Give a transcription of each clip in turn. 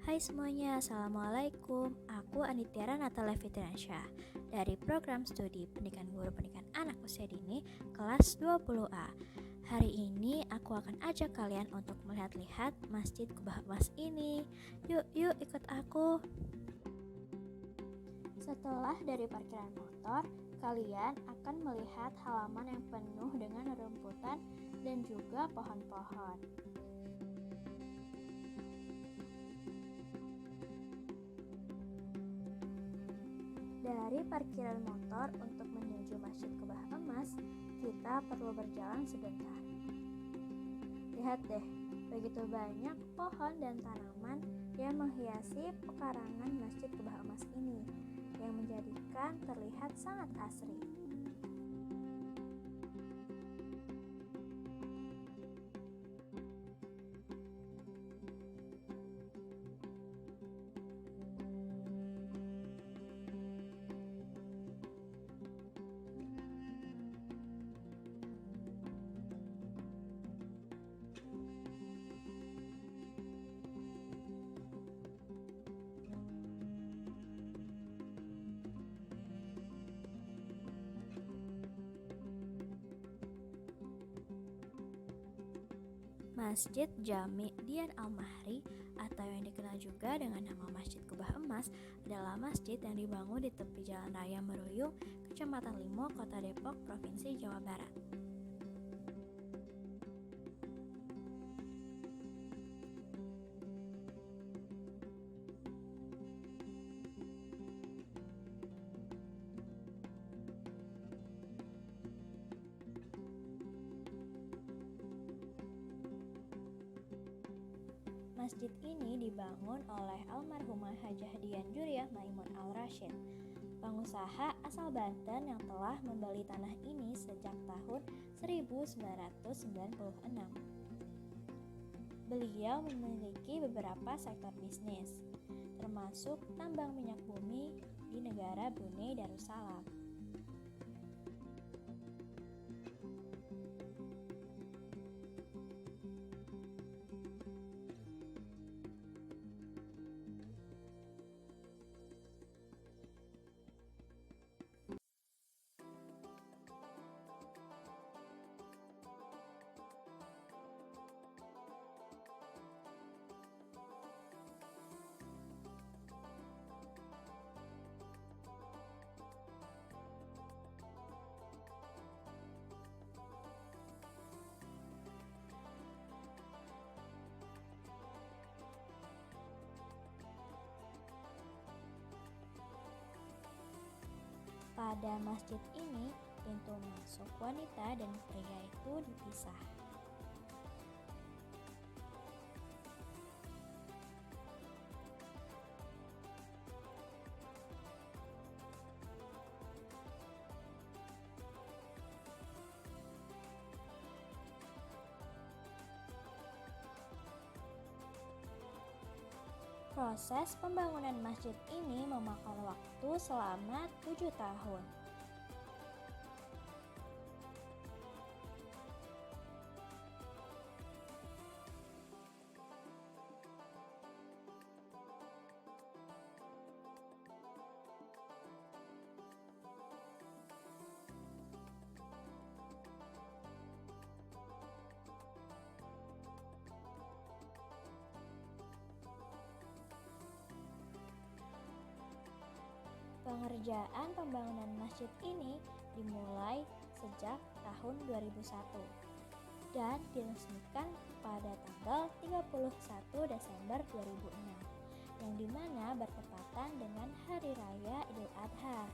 Hai semuanya, Assalamualaikum. Aku Anitiara Natala Fitriansyah dari Program Studi Pendidikan Guru Pendidikan Anak Usia Dini kelas 20A. Hari ini aku akan ajak kalian untuk melihat-lihat Masjid Kubah Emas ini. Yuk ikut aku. Setelah dari parkiran motor, kalian akan melihat halaman yang penuh dengan rumputan dan juga pohon-pohon. Dari parkiran motor untuk menuju Masjid Kubah Emas, kita perlu berjalan sebentar. Lihat deh, begitu banyak pohon dan tanaman yang menghiasi pekarangan Masjid Kubah Emas ini, yang menjadikan terlihat sangat asri. Masjid Jami Dian Al-Mahri atau yang dikenal juga dengan nama Masjid Kubah Emas adalah masjid yang dibangun di tepi Jalan Raya Meruyung, Kecamatan Limo, Kota Depok, Provinsi Jawa Barat. Masjid ini dibangun oleh almarhumah Hajah Dian Juriah Maimun Al-Rasyid, pengusaha asal Banten yang telah membeli tanah ini sejak tahun 1996. Beliau memiliki beberapa sektor bisnis, termasuk tambang minyak bumi di negara Brunei Darussalam. Pada masjid ini, pintu masuk wanita dan pria itu dipisah. Proses pembangunan masjid ini memakan waktu selama 7 tahun. Pengerjaan pembangunan masjid ini dimulai sejak tahun 2001 dan diresmikan pada tanggal 31 Desember 2006, yang dimana bertepatan dengan Hari Raya Idul Adha.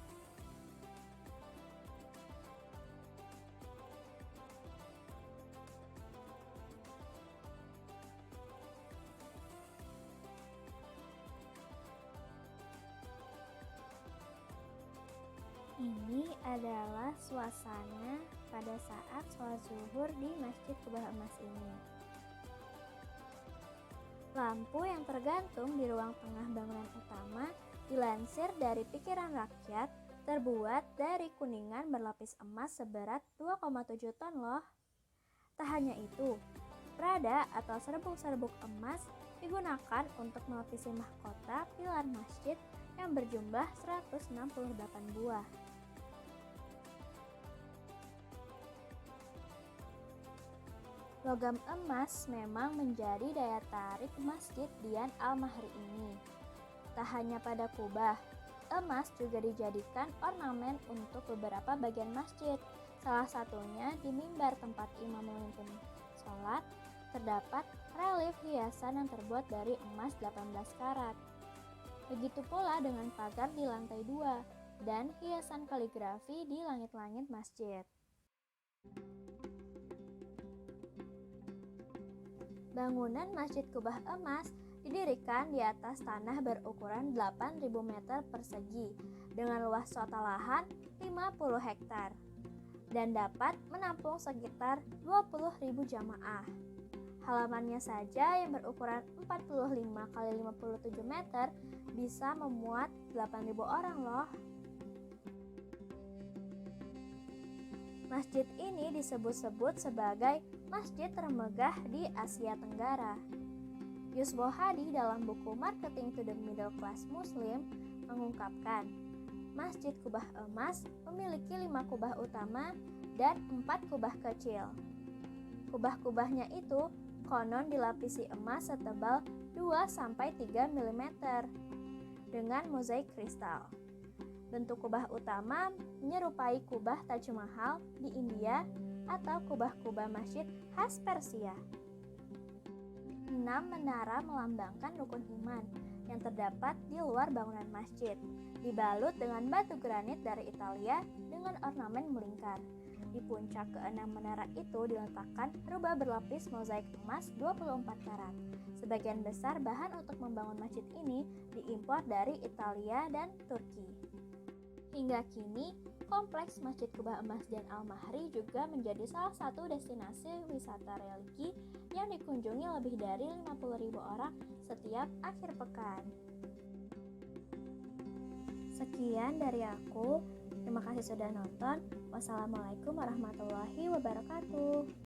Ini adalah suasana pada saat sholat zuhur di Masjid Kubah Emas ini. Lampu yang tergantung di ruang tengah bangunan utama dilansir dari pikiran rakyat, terbuat dari kuningan berlapis emas seberat 2,7 ton loh. Tak hanya itu, prada atau serbuk-serbuk emas digunakan untuk melapisi mahkota pilar masjid yang berjumlah 168 buah. Logam emas memang menjadi daya tarik Masjid Dian Al-Mahri ini. Tak hanya pada kubah, emas juga dijadikan ornamen untuk beberapa bagian masjid. Salah satunya di mimbar tempat imam memimpin sholat, terdapat relief hiasan yang terbuat dari emas 18 karat. Begitu pula dengan pagar di lantai 2 dan hiasan kaligrafi di langit-langit masjid. Bangunan Masjid Kubah Emas didirikan di atas tanah berukuran 8.000 meter persegi dengan luas total lahan 50 hektar dan dapat menampung sekitar 20.000 jamaah. Halamannya saja yang berukuran 45 x 57 meter bisa memuat 8.000 orang loh. Masjid ini disebut-sebut sebagai masjid termegah di Asia Tenggara. Yuswo Hadi dalam buku Marketing to the Middle Class Muslim mengungkapkan, Masjid Kubah Emas memiliki 5 kubah utama dan 4 kubah kecil. Kubah-kubahnya itu konon dilapisi emas setebal 2-3 mm dengan mozaik kristal. Bentuk kubah utama menyerupai kubah Taj Mahal di India atau kubah-kubah masjid khas Persia. 6 menara melambangkan rukun iman yang terdapat di luar bangunan masjid, dibalut dengan batu granit dari Italia dengan ornamen melingkar. Di puncak ke-6 menara itu diletakkan rubah berlapis mozaik emas 24 karat. Sebagian besar bahan untuk membangun masjid ini diimpor dari Italia dan Turki. Hingga kini, kompleks Masjid Kubah Emas Dian Al-Mahri juga menjadi salah satu destinasi wisata religi yang dikunjungi lebih dari 50.000 orang setiap akhir pekan. Sekian dari aku. Terima kasih sudah nonton. Wassalamualaikum warahmatullahi wabarakatuh.